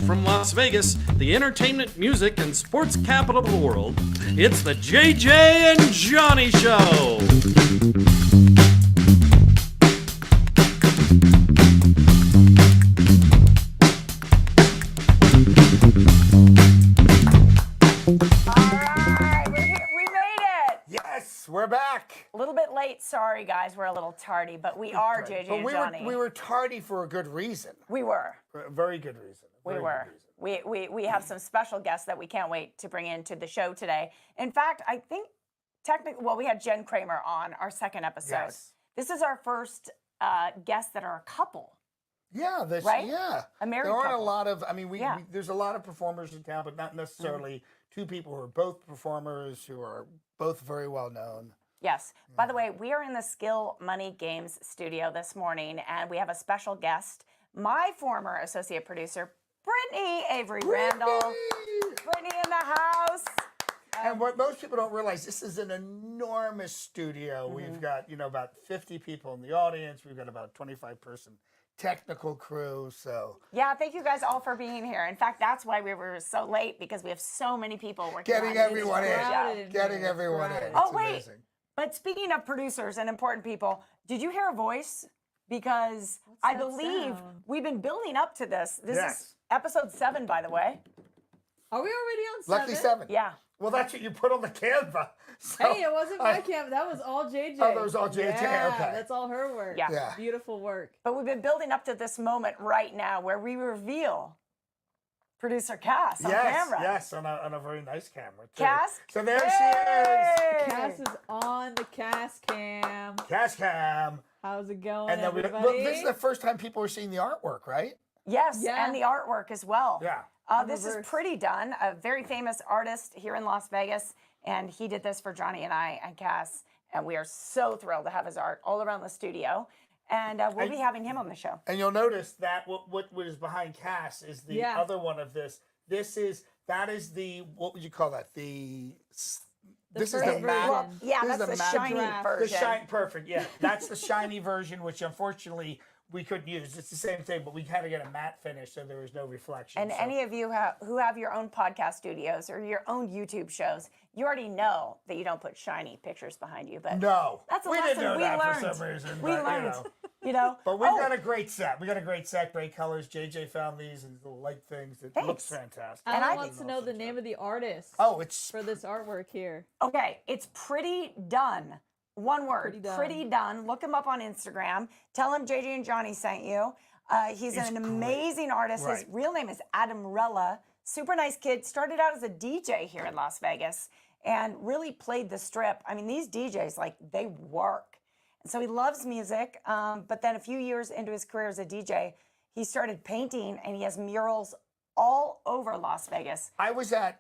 from Las Vegas, the entertainment, music, and sports capital of the world, it's the JJ and Johnny Show. We're back. A little bit late. Sorry, guys. We're a little tardy, but we are JJ and Johnny. We were tardy for a good reason. We were. For a very good reason. We were. We have some special guests that we can't wait to bring into the show today. In fact, I think technically, well, we had Jen Kramer on our second episode. Yes. This is our first guests that are a couple. Yeah, right? Yeah. A married There aren't couple. a lot of, there's a lot of performers in town, but not necessarily two people who are both performers, who are both very well known. Yes. By the way, we are in the Skill Money Games studio this morning, and we have a special guest, my former associate producer, Brittany Avery Randall. Brittany in the house. And what most people don't realize, this is an enormous studio. We've got, about 50 people in the audience. We've got about a 25-person technical crew. So yeah, thank you guys all for being here. In fact, that's why we were so late, because we have so many people working. Getting everyone in. Getting everyone in. Oh, wait. Amazing. But speaking of producers and important people, did you hear a voice? Because I believe we've been building up to this. This is episode 7, by the way. Are we already on 7? Lucky 7. Yeah. Well, that's what you put on the Canva. So hey, it wasn't my Canva. That was all JJ. Oh, that was all JJ. Yeah, okay. That's all her work. Yeah. Beautiful work. But we've been building up to this moment right now where we reveal producer Cass on camera. Yes, on a very nice camera, too. Cass? So there she is. Cass is on the Cass cam. Cass cam. How's it going, and then everybody? this is the first time people are seeing the artwork, right? Yes, and the artwork as well. Yeah. This is Pretty Done, a very famous artist here in Las Vegas, and he did this for Johnny and I and Cass, and we are so thrilled to have his art all around the studio, and we'll be having him on the show. And you'll notice that what is behind Cass is the other one of this. That is the, what would you call that? This is the matte. Well, yeah, that's the shiny version. Perfect, yeah. That's the shiny version, which unfortunately we couldn't use. It's the same thing, but we had to get a matte finish so there was no reflection. And any of you who have your own podcast studios or your own YouTube shows, you already know that you don't put shiny pictures behind you. But no, that's a we lesson didn't know we that learned. For some reason. We learned. But we've got a great set. We got a great set, great colors. JJ found these and the light things. It looks fantastic. And I want to know the name of the artist. Oh, it's for this artwork here. Okay, it's Pretty Done. One word, Pretty Done. Look him up on Instagram. Tell him JJ and Johnny sent you. He's an amazing artist. His real name is Adam Rella. Super nice kid. Started out as a DJ here in Las Vegas and really played the strip. I mean, these DJs, they work. And so he loves music. But then a few years into his career as a DJ, he started painting, and he has murals all over Las Vegas. I was at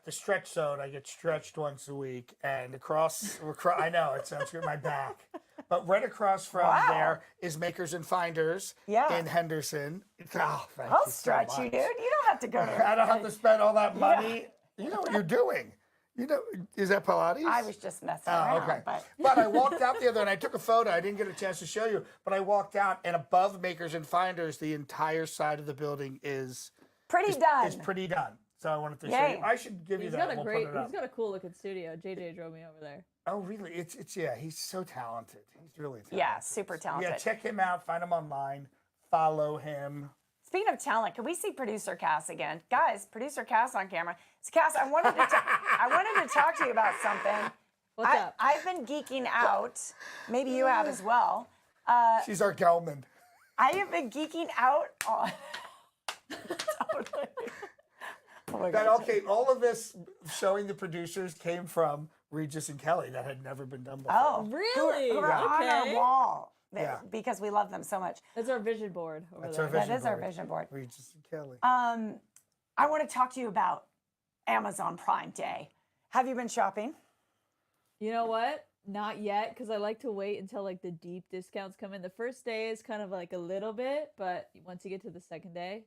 the stretch zone. I get stretched once a week, and across I know it sounds good, my back, but right across from there is Makers and Finders in Henderson. Oh, I'll stretch you, dude. You don't have to go to. I don't have to spend all that money. Yeah. You know what you're doing. Is that Pilates? I was just messing around. Okay. But I walked out the other and I took a photo. I didn't get a chance to show you, but I walked out, and above Makers and Finders, the entire side of the building is Pretty Done. It's Pretty Done. So I wanted to show you. I should give you that. He's got a cool looking studio. JJ drove me over there. Oh, really? It's he's so talented. He's really talented. Yeah, super talented. Yeah, check him out. Find him online. Follow him. Speaking of talent, can we see producer Cass again? Guys, producer Cass on camera. So Cass, I wanted to talk to you about something. What's up? I've been geeking out. Maybe you have as well. She's our Gelman. I have been geeking out on. Totally. Oh my God. Okay, all of this showing the producers came from Regis and Kelly. That had never been done before. Oh, really? Who are on our wall. Because we love them so much. That's our vision board over there. That is our vision board. Regis and Kelly. I want to talk to you about Amazon Prime Day. Have you been shopping? You know what? Not yet, because I like to wait until the deep discounts come in. The first day is kind of a little bit, but once you get to the second day,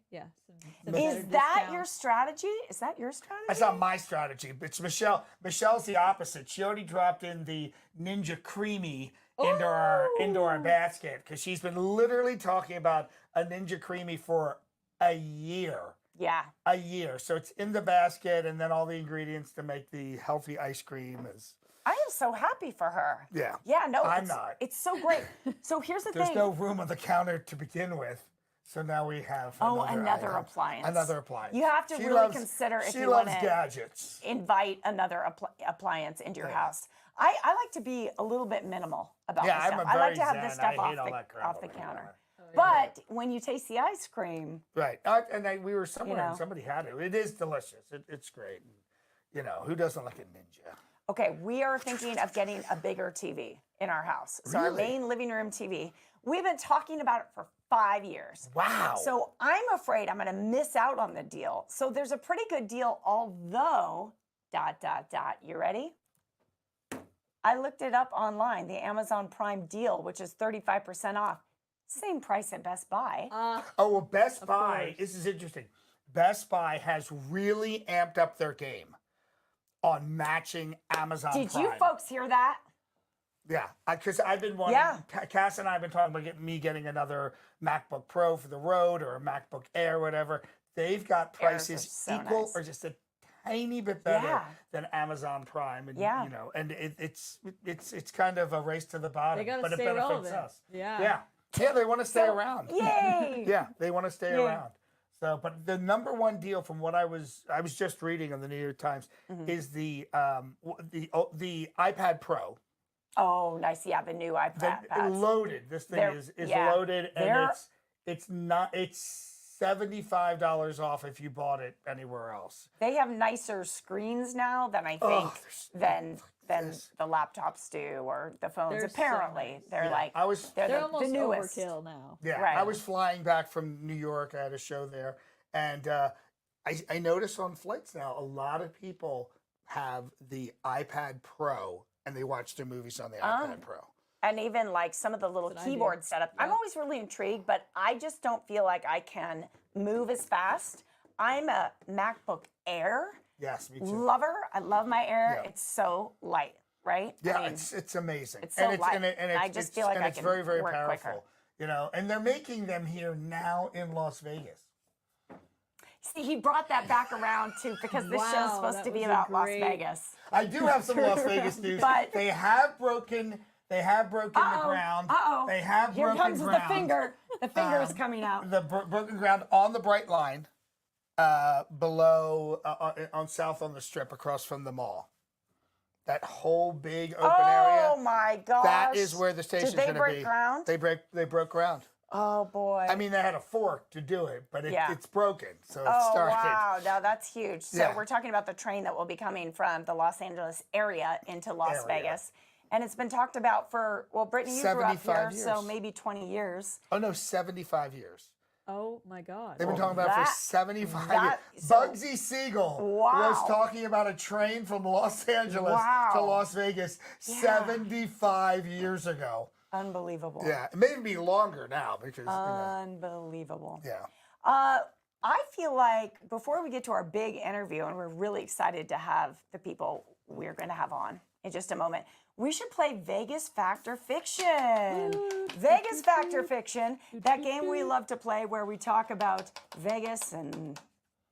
some Is that your strategy? Is that your strategy? That's not my strategy. It's Michelle. Michelle's the opposite. She already dropped in the Ninja Creamy into our basket because she's been literally talking about a Ninja Creamy for a year. Yeah. A year. So it's in the basket, and then all the ingredients to make the healthy ice cream is. I am so happy for her. Yeah. Yeah, no, I'm not. It's so great. So here's the There's thing. no room on the counter to begin with. So now we have another item. appliance. Another appliance. You have to She really loves- consider if she you loves want to gadgets. invite another appliance into your house. I like to be a little bit minimal about this stuff. I like to have this stuff off the counter. But when you taste the ice cream, right? We were somewhere and somebody had it. It is delicious. It's great. You know, who doesn't like a ninja? Okay, we are thinking of getting a bigger TV in our house. So our main living room TV. We've been talking about it for 5 years. Wow. So I'm afraid I'm going to miss out on the deal. So there's a pretty good deal, although, ... You ready? I looked it up online, the Amazon Prime deal, which is 35% off. Same price at Best Buy. Well, Best Buy, this is interesting. Best Buy has really amped up their game on matching Amazon Prime. Did you folks hear that? Yeah, because I've been wanting, Cass and I have been talking about getting another MacBook Pro for the road or a MacBook Air, whatever. They've got prices equal or just a tiny bit better than Amazon Prime, and you know, and it's kind of a race to the bottom, but it benefits relevant. us. Yeah, they want to stay around. Yay! Yeah, they want to stay around. So, but the number one deal from what I was just reading on the New York Times is the iPad Pro. Oh, nice. Yeah, the new iPad. Loaded. This thing is loaded, and it's $75 off if you bought it anywhere else. They have nicer screens now than I think than the laptops do or the phones. They're Apparently, so nice. they're almost the newest. overkill now. Yeah, right. I was flying back from New York. I had a show there, and I noticed on flights now a lot of people have the iPad Pro and they watch their movies on the iPad Pro. And even like some of the little keyboard setup. I'm always really intrigued, but I just don't feel like I can move as fast. I'm a MacBook Air me too. lover. I love my Air. It's so light, right? Yeah, I mean, it's amazing. It's so light. And I just feel like I it's can very, very work powerful. quicker. You know, and they're making them here now in Las Vegas. See, he brought that back around too because this show's supposed to be about Las Vegas. I do have some Las Vegas news. But they have broken the ground. They have Here broken comes ground. the finger. The finger is coming out. The broken ground on the Bright Line, below on south on the Strip, across from the mall. That whole big open area. Oh my gosh! That is where the station's going to be. Did they break ground? They broke ground. Oh boy! I mean, they had a fork to do it, but it's broken, so it Oh started. wow! Now that's huge. So we're talking about the train that will be coming from the Los Angeles area into Las Vegas, and it's been talked about for Brittany, you grew up here, so maybe 20 years. Oh no, 75 years. Oh my God! They've been talking about it for 75 years. Bugsy Siegel was talking about a train from Los Angeles to Las Vegas 75 years ago. Unbelievable. Yeah, it may be longer now because unbelievable. Yeah. I feel like before we get to our big interview, and we're really excited to have the people we're going to have on in just a moment, we should play Vegas Fact or Fiction. Vegas Fact or Fiction, that game we love to play where we talk about Vegas and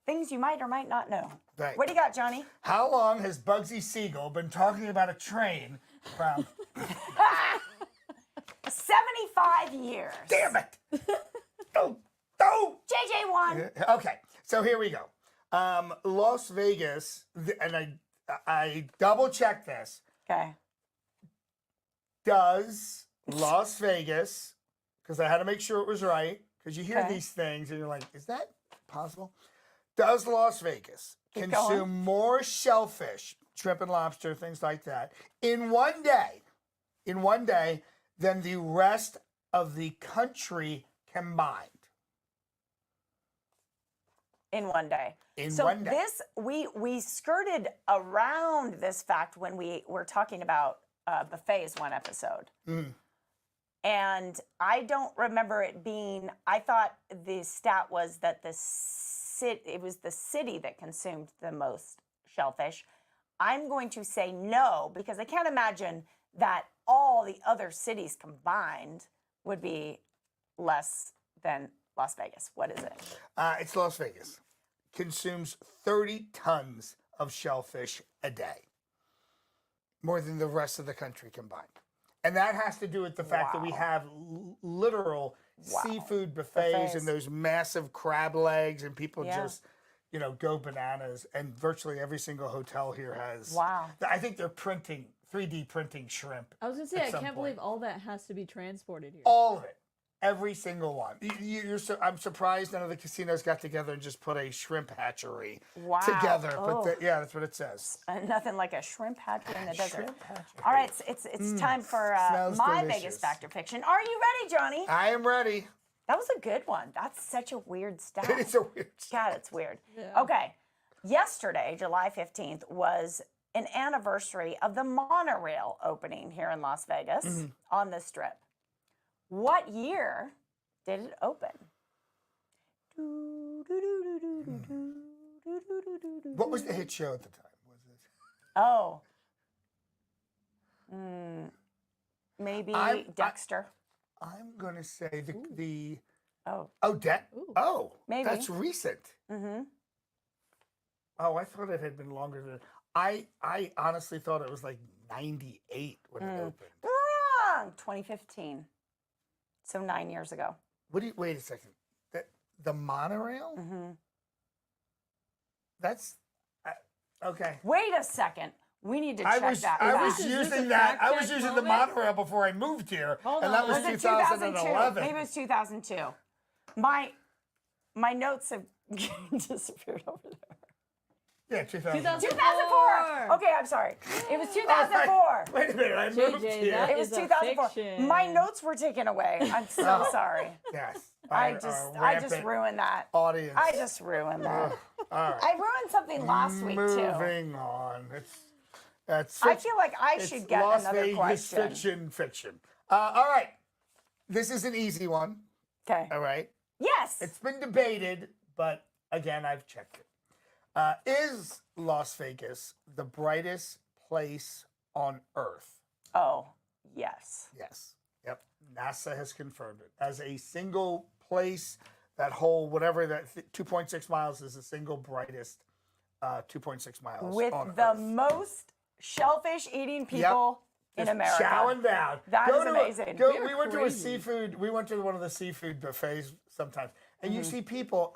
things you might or might not know. Right. What do you got, Johnny? How long has Bugsy Siegel been talking about a train from... 75 years. Damn it! Oh! JJ won. Okay, so here we go. Las Vegas, and I double-checked this. Okay. Does Las Vegas, because I had to make sure it was right, because you hear these things and you're like, is that possible? Does Las Vegas consume more shellfish, shrimp and lobster, things like that, in one day, than the rest of the country combined? In one day. One day. This, we skirted around this fact when we were talking about buffets one episode. And I don't remember it being, I thought the stat was that it was the city that consumed the most shellfish. I'm going to say no, because I can't imagine that all the other cities combined would be less than Las Vegas. What is it? It's Las Vegas. Consumes 30 tons of shellfish a day, more than the rest of the country combined. And that has to do with the fact that we have literal seafood buffets and those massive crab legs, and people just, you know, go bananas. And virtually every single hotel here has. Wow. I think they're 3D printing shrimp. I was gonna say, I can't believe all that has to be transported here. All of it. Every single one. I'm surprised none of the casinos got together and just put a shrimp hatchery together. But that's what it says. Nothing like a shrimp hatchery in the desert. All right, it's time for my Vegas Fact or Fiction. Are you ready, Johnny? I am ready. That was a good one. That's such a weird stat. It's a weird stat. God, it's weird. Yeah. Okay. Yesterday, July 15th, was an anniversary of the monorail opening here in Las Vegas on the Strip. What year did it open? What was the hit show at the time? Was it? Oh. Maybe Dexter. I'm going to say the Maybe. That's recent. Oh, I thought it had been longer than I honestly thought it was like 98 when it opened. Wrong. 2015. So 9 years ago. Wait a second. The monorail? That's okay. Wait a second. We need to check that. I was using the monorail before I moved here, and that was 2011. Maybe it was 2002. My notes have disappeared over there. Yeah, 2004. Okay, I'm sorry. It was 2004. Wait a minute, I moved here. It was 2004. My notes were taken away. I'm so sorry. Yes. I just ruined that. Audience. I just ruined that. All right. I ruined something last week too. Moving on. I feel like I should get Las another Vegas question. fiction. All right. This is an easy one. Okay. All right. Yes. It's been debated, but again, I've checked it. Is Las Vegas the brightest place on Earth? Oh, yes. Yes. Yep. NASA has confirmed it. As a single place, that whole, whatever that 2.6 miles is the single brightest 2.6 miles with on the Earth. most shellfish eating people in America. Chowing down. That is amazing. We went to a seafood. We went to one of the seafood buffets sometimes, and you see people.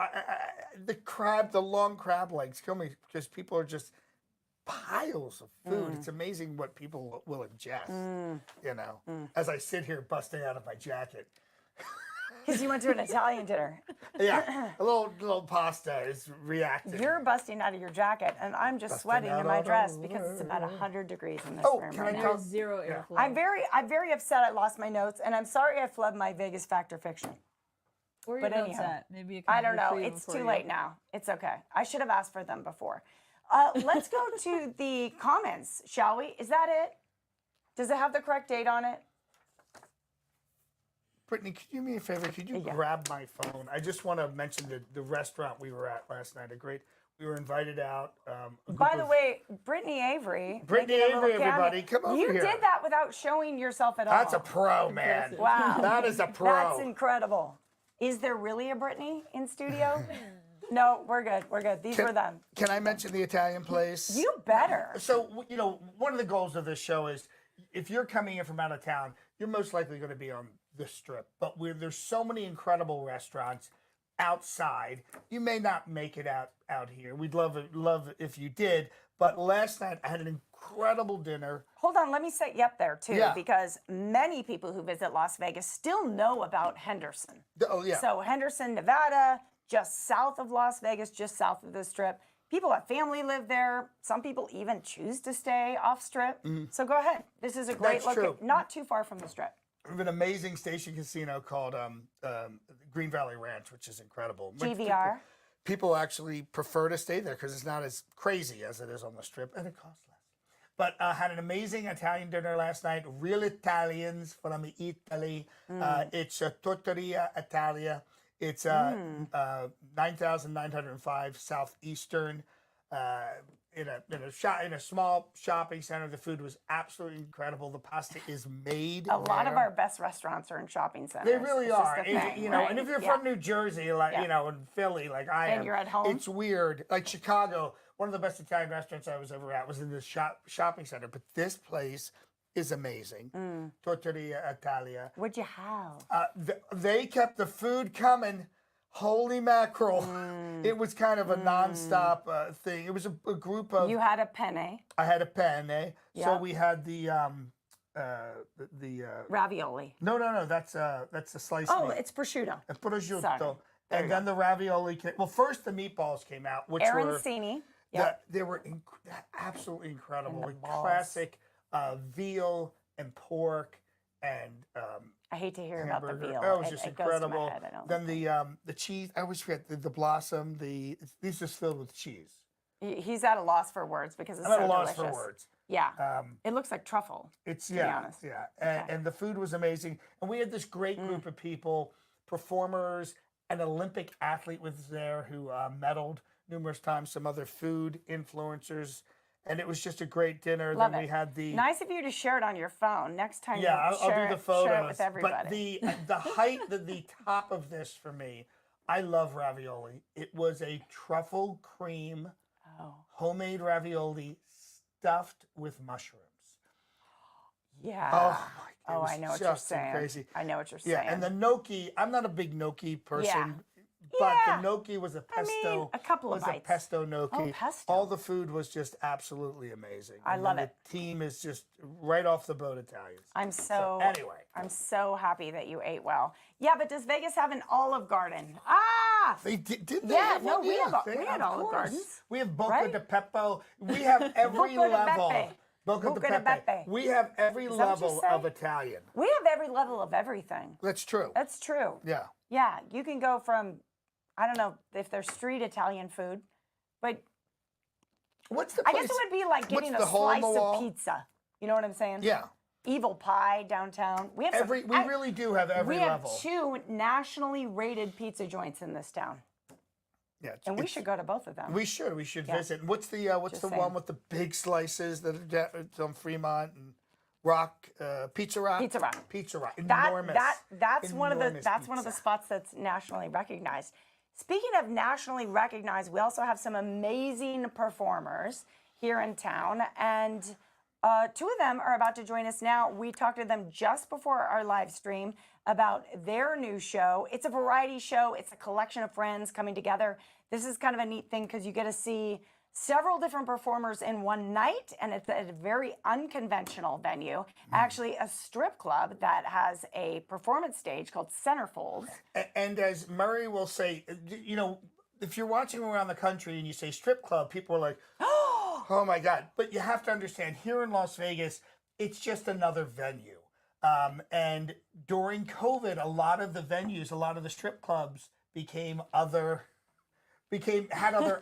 The long crab legs kill me because people are just piles of food. It's amazing what people will ingest. You know, as I sit here busting out of my jacket. Because you went to an Italian dinner. Yeah, a little pasta is reacting. You're busting out of your jacket, and I'm just sweating in my dress because it's about 100 degrees in this room right now. Zero airflow. I'm very upset I lost my notes, and I'm sorry I flubbed my Vegas Fact or Fiction. Where are your notes at? Maybe you can I don't know. It's too late now. It's okay. I should have asked for them before. Let's go to the comments, shall we? Is that it? Does it have the correct date on it? Brittany, could you do me a favor? Could you grab my phone? I just want to mention the restaurant we were at last night. We were invited out. By the way, Brittany Avery. Everybody, come over here. You did that without showing yourself at all. That's a pro, man. Wow. That is a pro. That's incredible. Is there really a Brittany in studio? No, we're good. We're good. These were them. Can I mention the Italian place? You better. So, you know, one of the goals of this show is if you're coming in from out of town, you're most likely going to be on the Strip. But there's so many incredible restaurants outside. You may not make it out here. We'd love if you did. But last night I had an incredible dinner. Hold on, let me set you up there too, because many people who visit Las Vegas still know about Henderson. Oh yeah. So Henderson, Nevada, just south of Las Vegas, just south of the Strip. People have family live there. Some people even choose to stay off Strip. So go ahead. This is a great location, not too far from the Strip. We have an amazing station casino called Green Valley Ranch, which is incredible. GVR. People actually prefer to stay there because it's not as crazy as it is on the Strip, and it costs less. But had an amazing Italian dinner last night. Real Italians from Italy. It's Trattoria Italia. It's 9,905 Southeastern. in a small shopping center. The food was absolutely incredible. The pasta is made. A lot of our best restaurants are in shopping centers. They really It's just are. a thing, And if you're from New Jersey, like in Philly, like I am, and you're at home, it's weird. Like Chicago, one of the best Italian restaurants I was ever at was in this shopping center. But this place is amazing. Trattoria Italia. What'd you have? They kept the food coming. Holy mackerel. It was kind of a nonstop thing. It was a group of... You had a penne. I had a penne. Yeah. So we had the ravioli. No. That's a sliced meat. It's prosciutto. Prosciutto. Sorry. And then the ravioli came... Well, first the meatballs came out, which Arancini. They were absolutely incredible. And the Like classic veal and pork and... I hate to hear about the veal. Oh, it was just incredible. Goes to my head. Then the cheese. I always forget the blossom. These just filled with cheese. He's at a loss for words because it's I'm at so a loss delicious. for words. Yeah, it looks like truffle. It's to be honest. And the food was amazing. And we had this great group of people, performers, an Olympic athlete was there who medaled numerous times. Some other food influencers. And it was just a great dinner. Love then it. we had the nice of you to share it on your phone. Next time, I'll share do the photos. Share it with everybody. But the height, the top of this for me, I love ravioli. It was a truffle cream, homemade ravioli stuffed with mushrooms. Yeah. Oh my God. I know what you're saying. Crazy. I know what you're saying. Yeah, and the gnocchi. I'm not a big gnocchi person. But the gnocchi was a pesto. a couple of bites. A pesto gnocchi. Oh, pesto. All the food was just absolutely amazing. I love it. The team is just right off the boat Italians. Anyway. I'm so happy that you ate well. Yeah, but does Vegas have an Olive Garden? They did. They Yeah, have no, one? we Yeah, had of Olive course. Gardens. We have Boca Right? de Pepo. We have every Boca de level. Pepe. Boca de Pepe. We have every that what you level say? of Italian. We have every level of everything. That's true. That's true. Yeah. Yeah, you can go from, I don't know if there's street Italian food, but What's the I place? guess it would be like getting a the hole in slice the wall? of pizza. You know what I'm saying? Yeah. Evil Pie downtown. We have We really do have every level. We have 2 nationally rated pizza joints in this town. Yeah, And we should go to both of them. We should visit. And what's the saying. one with the big slices that are on Fremont and Rock? Pizza Rock. Pizza Rock. Pizza Rock. Enormous. That's one of the Enormous one of the pizza. spots that's nationally recognized. Speaking of nationally recognized, we also have some amazing performers here in town, and 2 of them are about to join us now. We talked to them just before our live stream about their new show. It's a variety show. It's a collection of friends coming together. This is kind of a neat thing because you get to see several different performers in one night, and it's at a very unconventional venue. Actually, a strip club that has a performance stage called Centerfolds. And as Murray will say, if you're watching around the country and you say strip club, people are like, oh my God. But you have to understand, here in Las Vegas, it's just another venue. And during COVID, a lot of the strip clubs had other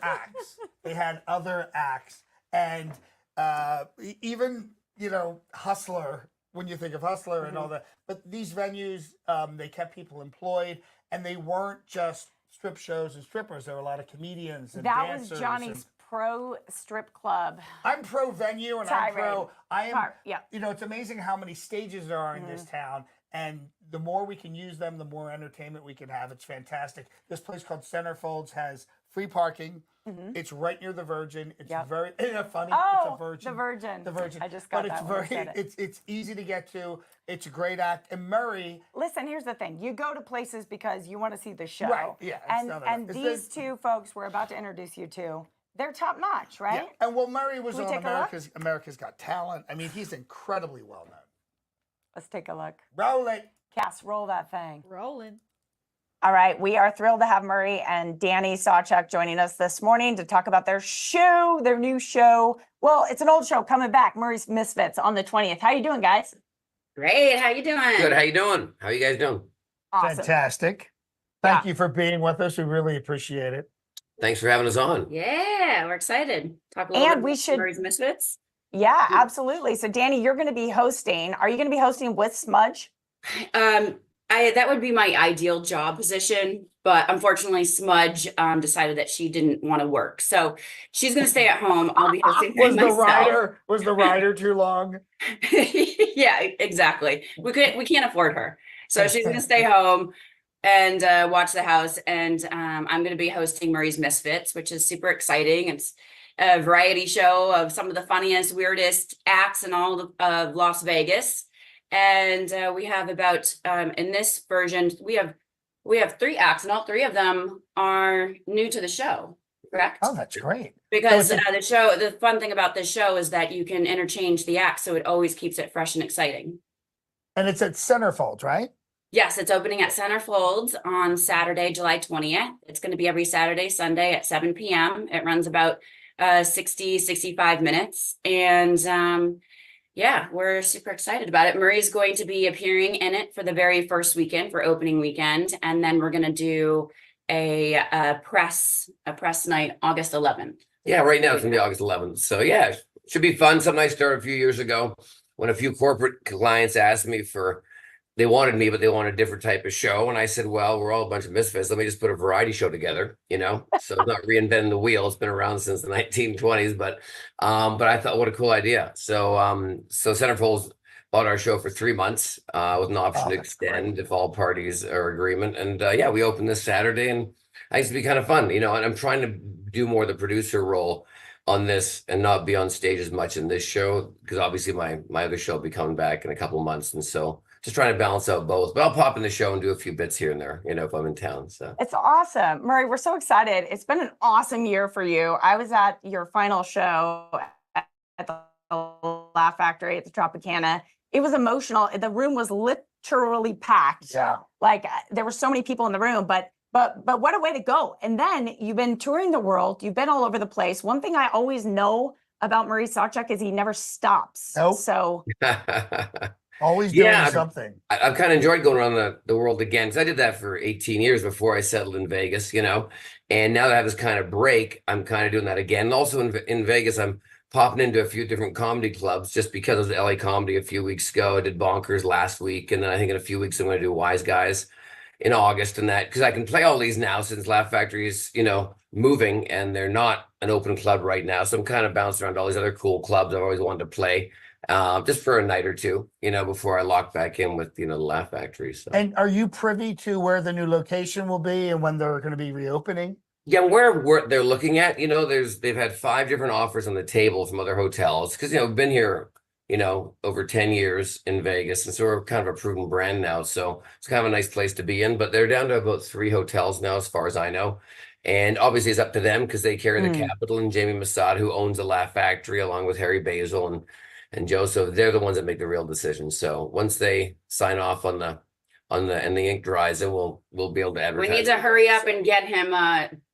acts. They had other acts. And even, Hustler, when you think of Hustler and all that, but these venues, they kept people employed, and they weren't just strip shows and strippers. There were a lot of comedians and That dancers. was Johnny's pro strip club. I'm pro venue and tirade. It's amazing how many stages there are in this town. And the more we can use them, the more entertainment we can have. It's fantastic. This place called Centerfolds has free parking. It's right near the Virgin. It's very funny. Oh, it's a Virgin. the Virgin. The Virgin. I just got that when you said it. It's easy to get to. It's a great act. And Murray. Listen, here's the thing. You go to places because you want to see the show. Right. Yeah. And these 2 folks we're about to introduce you to, they're top notch, right? Yeah. And Murray was Can we on take a look? America's Got Talent. I mean, he's incredibly well known. Let's take a look. Roll it. Cass, roll that thing. Rolling. All right, we are thrilled to have Murray and Dani Sawchuck joining us this morning to talk about their new show. Well, it's an old show coming back, Murray's Misfits, on the 20th. How you doing, guys? Great. How you doing? Good. How you doing? How you guys doing? Awesome. Fantastic. Thank you for being with us. We really appreciate it. Thanks for having us on. Yeah, we're excited. Talk a little And bit we about should- Murray's Misfits. Yeah, absolutely. So, Dani, you're going to be hosting. Are you going to be hosting with Smudge? that would be my ideal job position, but unfortunately Smudge decided that she didn't want to work. So she's going to stay at home. I'll be hosting by myself. Was the rider too long? Yeah, exactly. We can't afford her. So she's going to stay home and watch the house. And I'm going to be hosting Murray's Misfits, which is super exciting. It's a variety show of some of the funniest, weirdest acts in all of Las Vegas. And we have about in this version, we have 3 acts, and all 3 of them are new to the show. Correct? Oh, that's great. Because the fun thing about this show is that you can interchange the acts, so it always keeps it fresh and exciting. And it's at Centerfold, right? Yes, it's opening at Centerfold on Saturday, July 20th. It's going to be every Saturday, Sunday at 7 p.m. It runs about 65 minutes. And yeah, we're super excited about it. Murray's going to be appearing in it for the very first weekend, for opening weekend. And then we're going to do a press night August 11th. Yeah, right now it's gonna be August 11th. So yeah, should be fun. Something I started a few years ago when a few corporate clients asked me they wanted me, but they wanted a different type of show. And I said, well, we're all a bunch of misfits. Let me just put a variety show together, So it's not reinventing the wheel. It's been around since the 1920s, but I thought, what a cool idea. So Centerfold's bought our show for 3 months with an option to extend if all parties are agreement. And yeah, we open this Saturday, and I think it's be kind of fun, and I'm trying to do more of the producer role on this and not be on stage as much in this show, because obviously my other show will be coming back in a couple of months. And so just trying to balance out both, but I'll pop in the show and do a few bits here and there, if I'm in town. So it's awesome. Murray, we're so excited. It's been an awesome year for you. I was at your final show at the Laugh Factory at the Tropicana. It was emotional. The room was literally packed. Yeah. Like there were so many people in the room, but what a way to go. And then you've been touring the world. You've been all over the place. One thing I always know about Murray Sawchuck is he never stops. Nope. So always doing something. I've kind of enjoyed going around the world again, because I did that for 18 years before I settled in Vegas, and now that I have this kind of break, I'm kind of doing that again. And also in Vegas, I'm popping into a few different comedy clubs just because of the LA comedy a few weeks ago. I did Bonkers last week, and then I think in a few weeks I'm going to do Wise Guys in August, and that because I can play all these now since Laugh Factory is moving and they're not an open club right now. So I'm kind of bouncing around all these other cool clubs I've always wanted to play just for a night or two, before I lock back in with the Laugh Factory. So. And are you privy to where the new location will be and when they're going to be reopening? Yeah, where they're looking at, they've had 5 different offers on the table from other hotels because I've been here over 10 years in Vegas. And so we're kind of a proven brand now. So it's kind of a nice place to be in, but they're down to about 3 hotels now, as far as I know. And obviously it's up to them because they carry the capital, and Jamie Masad, who owns the Laugh Factory, along with Harry Basil and Joseph, they're the ones that make the real decision. So once they sign off and the ink dries, then we'll be able to advertise. We need to hurry up and get him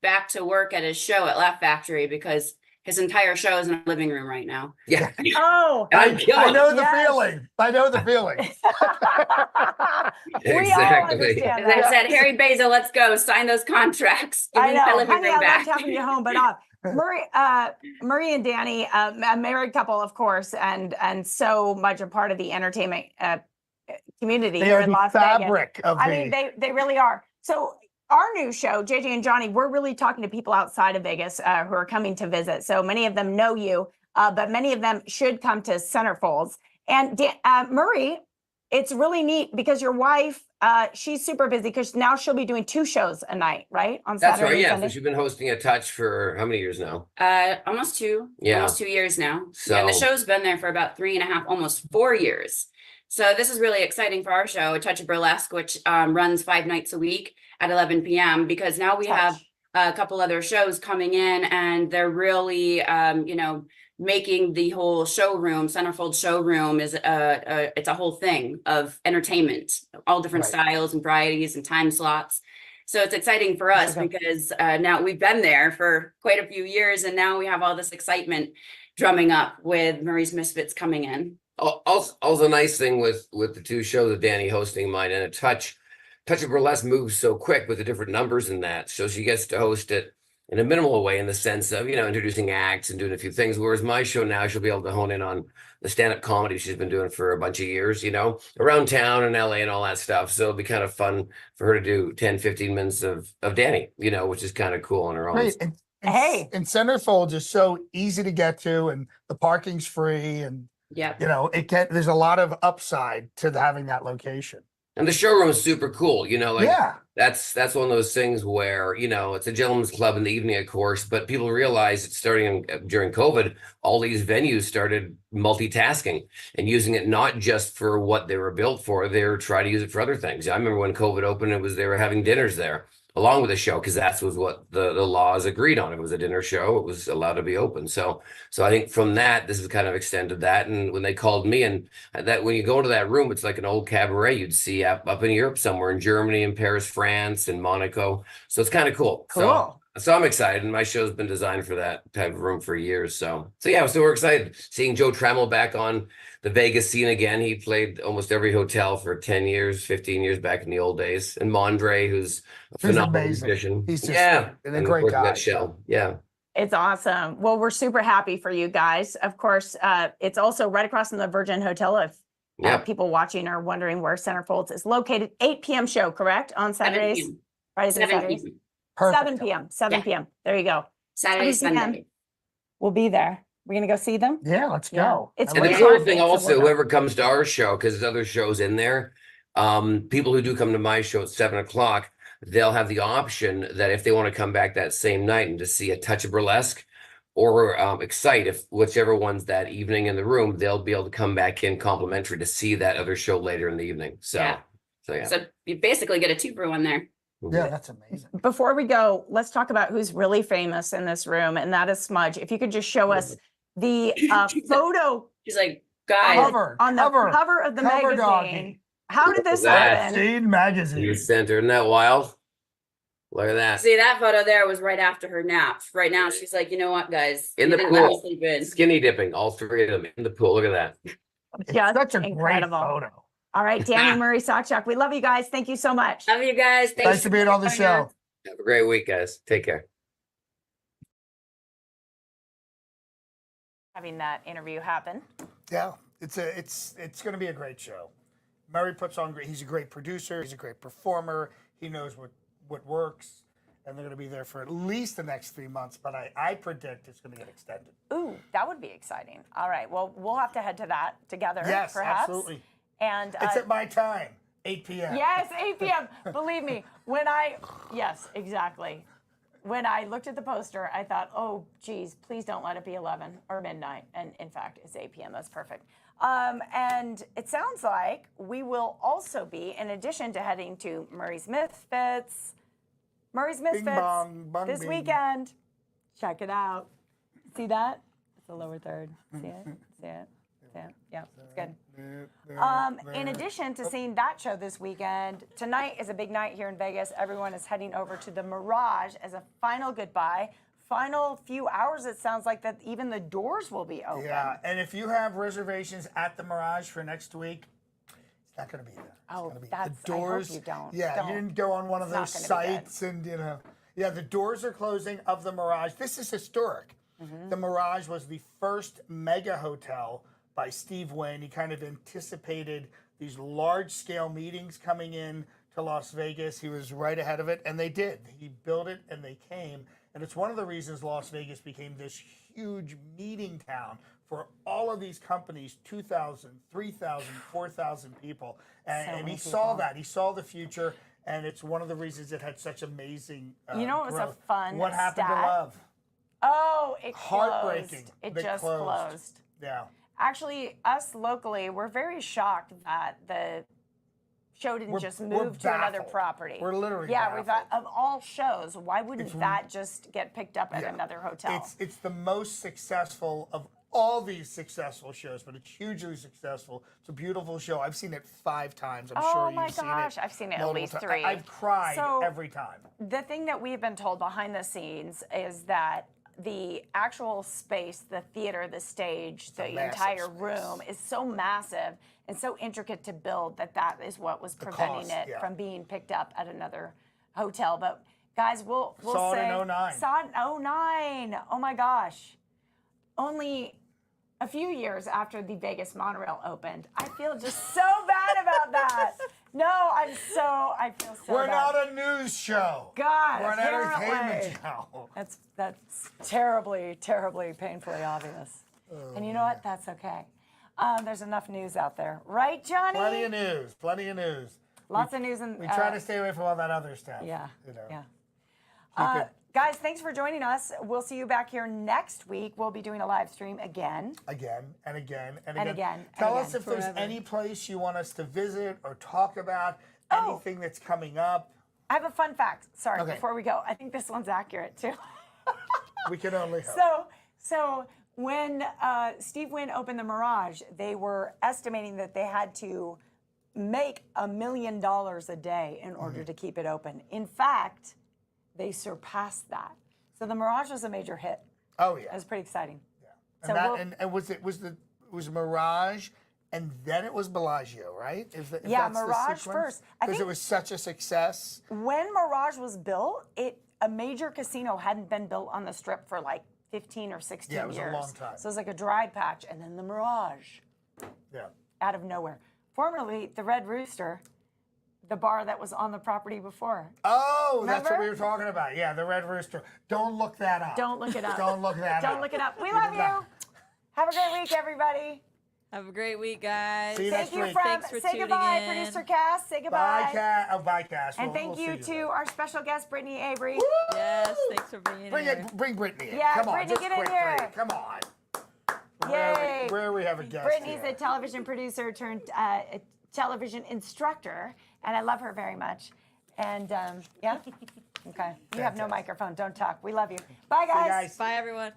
back to work at his show at Laugh Factory, because his entire show is in our living room right now. Yeah. Oh, I know the feeling. I know the feeling. Exactly. As I said, Harry Basil, let's go sign those contracts. Give I me know. my living Honey, room I back. loved having you home, but Murray and Dani, a married couple, of course, and so much a part of the entertainment community They here are in the Las Vegas. fabric of I mean, they really are. So our new show, JJ and Johnny, we're really talking to people outside of Vegas who are coming to visit. So many of them know you, but many of them should come to Centerfolds. And Murray, it's really neat because your wife, she's super busy because now she'll be doing 2 shows a night, right? On That's Saturday right. Yeah. Sunday. So she's been hosting a touch for how many years now? Almost 2 years now. So and the show's been there for about 3.5, almost 4 years. So this is really exciting for our show, A Touch of Burlesque, which runs 5 nights a week at 11 p.m. because now we have a couple other shows coming in, and they're really, making the whole showroom, Centerfold showroom, is it's a whole thing of entertainment, all different styles and varieties and time slots. So it's exciting for us because now we've been there for quite a few years, and now we have all this excitement drumming up with Murray's Misfits coming in. Also a nice thing with the 2 shows that Dani hosting, mine and A Touch of Burlesque moves so quick with the different numbers in that. So she gets to host it in a minimal way in the sense of, introducing acts and doing a few things. Whereas my show now, she'll be able to hone in on the stand-up comedy she's been doing for a bunch of years, around town and LA and all that stuff. So it'll be kind of fun for her to do 10, 15 minutes of Dani, which is kind of cool on her own. Great. And Centerfold is so easy to get to, and the parking's free, and there's a lot of upside to having that location. And the showroom is super cool, that's one of those things where, it's a gentleman's club in the evening, of course, but people realize it's starting during COVID, all these venues started multitasking and using it not just for what they were built for, they were trying to use it for other things. I remember when COVID opened, they were having dinners there along with the show, because that was what the laws agreed on. It was a dinner show. It was allowed to be open. So I think from that, this has kind of extended that. And when they called me, and that when you go to that room, it's like an old cabaret you'd see up in Europe somewhere, in Germany, in Paris, France, and Monaco. So it's kind of cool. So I'm excited, and my show's been designed for that type of room for years. So we're excited. Seeing Joe Trammell back on the Vegas scene again. He played almost every hotel for 10 years, 15 years back in the old days. And Mondre, who's a phenomenal musician. He's just a great guy. Shell. Yeah. It's awesome. Well, we're super happy for you guys. Of course, it's also right across from the Virgin Hotel. If people watching are wondering where Centerfolds is located, 8 p.m. show, correct? On Saturdays? Fridays and Saturdays? 7 p.m. 7 p.m. There you go. Saturday, Sunday. We'll be there. We're going to go see them? Yeah, let's go. It's and the cool thing also, whoever comes to our show, because there's other shows in there, people who do come to my show at 7 o'clock, they'll have the option that if they want to come back that same night and to see a touch of burlesque or Excite, if whichever one's that evening in the room, they'll be able to come back in complimentary to see that other show later in the evening. So you basically get a 2-for-1 there. Yeah, that's amazing. Before we go, let's talk about who's really famous in this room, and that is Smudge. If you could just show us the photo. She's like, guys, on the cover of the magazine. Doggy. How did this happen? Scene magazine. You sent her, isn't that wild? Look at that. See, that photo there was right after her nap. Right now, she's like, you know what, guys? In the pool. Skinny dipping, all three of them in the pool. Look at that. It's such a great photo. All right, Dani and Murray Sawchuck, we love you guys. Thank you so much. Love you guys. Thanks for being on the show. Have a great week, guys. Take care. Having that interview happen. Yeah, it's going to be a great show. Murray puts on great. He's a great producer. He's a great performer. He knows what works, and they're going to be there for at least the next 3 months. But I predict it's going to get extended. Ooh, that would be exciting. All right, well, we'll have to head to that together. Yes, perhaps. Absolutely. And it's at my time, 8 p.m. Yes, 8 p.m. Believe me, yes, exactly. When I looked at the poster, I thought, oh, geez, please don't let it be 11 or midnight. And in fact, it's 8 p.m. That's perfect. And it sounds like we will also be, in addition to heading to Murray's Misfits, this weekend. Check it out. See that? It's the lower third. See it? See it? Yeah, it's good. In addition to seeing that show this weekend, tonight is a big night here in Vegas. Everyone is heading over to the Mirage as a final goodbye. Final few hours, it sounds like that even the doors will be open. Yeah, and if you have reservations at the Mirage for next week, it's not going to be there. The doors. I hope you don't. Yeah, you didn't go on one of those sites and, the doors are closing of the Mirage. This is historic. Mm-hmm. The Mirage was the first mega hotel by Steve Wynn. He kind of anticipated these large-scale meetings coming in to Las Vegas. He was right ahead of it, and they did. He built it, and they came. And it's one of the reasons Las Vegas became this huge meeting town for all of these companies, 2,000, 3,000, 4,000 people. And he saw that. He saw the future, and it's one of the reasons it had such amazing it was growth. a fun What happened stat? to Love? Oh, it Heartbreaking. closed. It just closed. Yeah. Actually, us locally, we're very shocked that the show didn't just move to another property. We're literally we thought of all shows, why wouldn't that just get picked up at Yeah. another hotel? It's the most successful of all these successful shows, but it's hugely successful. It's a beautiful show. I've seen it 5 times. I'm sure you've seen it. Oh my gosh, I've seen it at least times. 3. I've cried So, every time. The thing that we've been told behind the scenes is that the actual space, the theater, the stage, the entire space. room is so massive and so intricate to build that is what was preventing cost, it yeah. from being picked up at another hotel. But Guys, we'll Saw it say in 09. Saw it in 09. Oh my gosh. Only a few years after the Vegas monorail opened. I feel just so bad about that. No, I feel so We're bad. not a news show. God, We're an apparently. entertainment show. That's terribly, terribly, painfully obvious. And you know what? That's okay. There's enough news out there. Right, Johnny? Plenty of news. Plenty of news. Lots of news. We try to stay away from all that other stuff. Yeah, You know. yeah. Guys, thanks for joining us. We'll see you back here next week. We'll be doing a live stream again. Again and again and And again. again, and Tell again. us if there's Forever. any place you want us to visit or talk about, Oh. anything that's coming up. I have a fun fact. Sorry, Okay. before we go. I think this one's accurate too. We can only hope. So when Steve Wynn opened the Mirage, they were estimating that they had to make $1 million a day in order to keep it open. In fact, they surpassed that. So the Mirage was a major hit. Oh It yeah. was pretty exciting. And So that we'll- and was Mirage and then it was Bellagio, right? If Yeah, that's the Mirage sequence? first. I Because it think- was such a success. When Mirage was built, a major casino hadn't been built on the Strip for like 15 or 16 Yeah, it was a years. long time. So it was like a dry patch, and then the Mirage Yeah. out of nowhere. Formerly, the Red Rooster, the bar that was on the property before. Oh, that's what Remember? we were talking about. Yeah, the Red Rooster. Don't look that up. Don't look it up. Don't look that up. Don't look it up. We love you. Have a great week, everybody. Have a great week, guys. See you Thank next you week. from. Thanks for Say tuning goodbye, in. producer Cass. Say goodbye. Bye, Cat. Oh, bye, Cass. And We'll thank see you later. to our special guest, Brittany Avery. Yes, thanks for being Bring here. Bring Brittany in. Yeah, Come on, Brittany, just get in quickly. here. Come on. Yay. Where we have a guest Brittany's here. a television producer turned a television instructor, and I love her very much. And yeah, okay. You have no Fantastic. microphone. Don't talk. We love you. Bye, See you guys. guys. Bye, everyone.